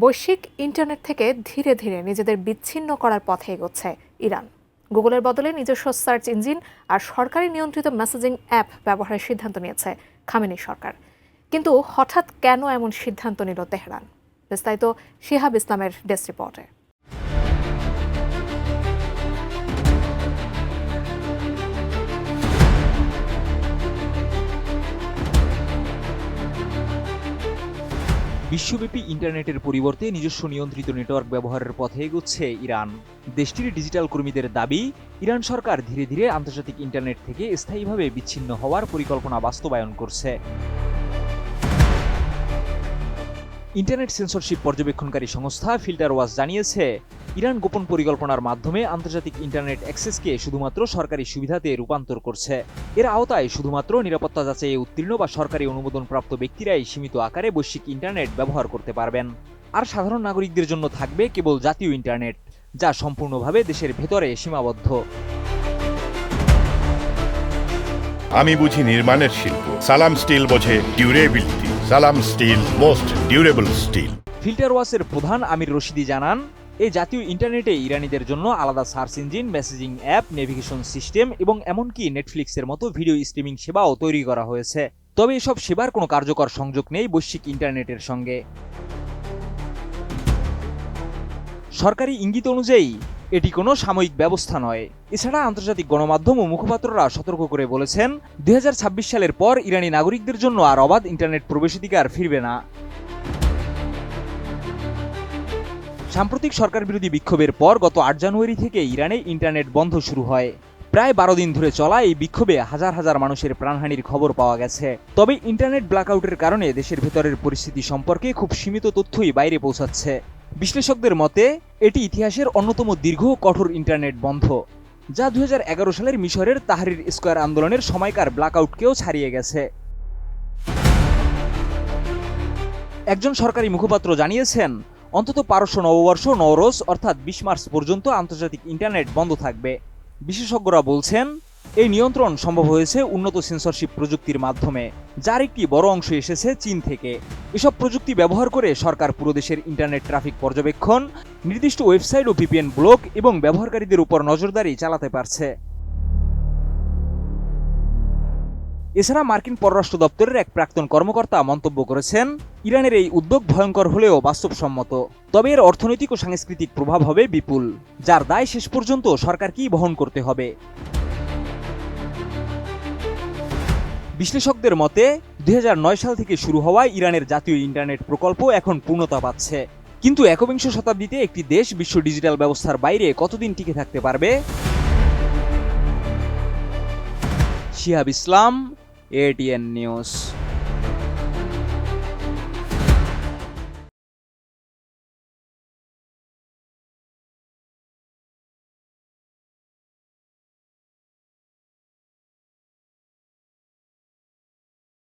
বৈশ্বিক ইন্টারনেট থেকে ধীরে ধীরে নিজেদের বিচ্ছিন্ন করার পথে এগোচ্ছে ইরান। গুগলের বদলে নিজস্ব সার্চ ইঞ্জিন আর সরকারি নিয়ন্ত্রিত মেসেজিং অ্যাপ ব্যবহারের সিদ্ধান্ত নিয়েছে খামেনি সরকার। কিন্তু হঠাৎ কেন এমন সিদ্ধান্ত নিল তেহরান? বিস্তারিত শিহাব ইসলামের ডেস্ক রিপোর্টে। বিশ্বব্যাপী ইন্টারনেটের পরিবর্তে নিজস্ব নিয়ন্ত্রিত নেটওয়ার্ক ব্যবহারের পথে এগোচ্ছে ইরান। দেশটির ডিজিটাল কর্মীদের দাবি, ইরান সরকার ধীরে ধীরে আন্তর্জাতিক ইন্টারনেট থেকে স্থায়ীভাবে বিচ্ছিন্ন হওয়ার পরিকল্পনা বাস্তবায়ন করছে। ইন্টারনেট সেন্সরশিপ পর্যবেক্ষণকারী সংস্থা ফিল্টার ওয়াচ জানিয়েছে, ইরান গোপন পরিকল্পনার মাধ্যমে আন্তর্জাতিক ইন্টারনেট অ্যাক্সেসকে শুধুমাত্র সরকারি সুবিধাতে রূপান্তর করছে। এর আওতায় শুধুমাত্র নিরাপত্তা যাচাইয়ে উত্তীর্ণ বা সরকারি অনুমোদনপ্রাপ্ত ব্যক্তিরাই সীমিত আকারে বৈশ্বিক ইন্টারনেট ব্যবহার করতে পারবেন। আর সাধারণ নাগরিকদের জন্য থাকবে কেবল জাতীয় ইন্টারনেট, যা সম্পূর্ণভাবে দেশের ভেতরে সীমাবদ্ধ। আমি বুঝি নির্মাণের শিল্প, সালাম স্টিল বোঝে durability. Salam steel, most durable steel. Filter ওয়াচের প্রধান আমির রশিদি জানান, এই জাতীয় ইন্টারনেটে ইরানিদের জন্য আলাদা search engine, messaging app, navigation system এবং এমনকি নেটফ্লিক্সের মতো ভিডিও স্ট্রিমিং সেবাও তৈরি করা হয়েছে। তবে এসব সেবার কোনো কার্যকর সংযোগ নেই বৈশ্বিক ইন্টারনেটের সঙ্গে। সরকারি ইঙ্গিত অনুযায়ী এটি কোনো সাময়িক ব্যবস্থা নয়। এছাড়া আন্তর্জাতিক গণমাধ্যম ও মুখপাত্ররা সতর্ক করে বলেছেন, 2026 সালের পর ইরানি নাগরিকদের জন্য আর অবাধ ইন্টারনেট প্রবেশাধিকার ফিরবে না। সাম্প্রতিক সরকার বিরোধী বিক্ষোভের পর গত 8 জানুয়ারি থেকে ইরানে ইন্টারনেট বন্ধ শুরু হয়। প্রায় 12 দিন ধরে চলা এই বিক্ষোভে হাজার হাজার মানুষের প্রাণহানির খবর পাওয়া গেছে। তবে ইন্টারনেট ব্ল্যাকআউটের কারণে দেশের ভেতরের পরিস্থিতি সম্পর্কে খুব সীমিত তথ্যই বাইরে পৌঁছাচ্ছে। বিশ্লেষকদের মতে, এটি ইতিহাসের অন্যতম দীর্ঘ কঠোর ইন্টারনেট বন্ধ, যা 2011 সালের মিশরের তাহরির স্কয়ার আন্দোলনের সময়কার ব্ল্যাকআউটকেও ছাড়িয়ে গেছে। একজন সরকারি মুখপাত্র জানিয়েছেন, অন্তত পারস্য নববর্ষ নওরোজ অর্থাৎ 20 মার্চ পর্যন্ত আন্তর্জাতিক ইন্টারনেট বন্ধ থাকবে। বিশেষজ্ঞরা বলছেন, এই নিয়ন্ত্রণ সম্ভব হয়েছে উন্নত সেন্সরশিপ প্রযুক্তির মাধ্যমে, যার একটি বড় অংশ এসেছে চীন থেকে। এসব প্রযুক্তি ব্যবহার করে সরকার পুরো দেশের ইন্টারনেট ট্রাফিক পর্যবেক্ষণ, নির্দিষ্ট ওয়েবসাইট ও ভিপিএন ব্লক এবং ব্যবহারকারীদের উপর নজরদারি চালাতে পারছে। এছাড়া মার্কিন পররাষ্ট্র দপ্তরের এক প্রাক্তন কর্মকর্তা মন্তব্য করেছেন, ইরানের এই উদ্যোগ ভয়ঙ্কর হলেও বাস্তবসম্মত। তবে এর অর্থনৈতিক ও সাংস্কৃতিক প্রভাব হবে বিপুল, যার দায় শেষ পর্যন্ত সরকারকেই বহন করতে হবে। বিশ্লেষকদের মতে, 2009 সাল থেকে শুরু হওয়া ইরানের জাতীয় ইন্টারনেট প্রকল্প এখন পূর্ণতা পাচ্ছে। কিন্তু একবিংশ শতাব্দীতে একটি দেশ বিশ্ব ডিজিটাল ব্যবস্থার বাইরে কতদিন টিকে থাকতে পারবে? শিহাব ইসলাম, ATN নিউজ।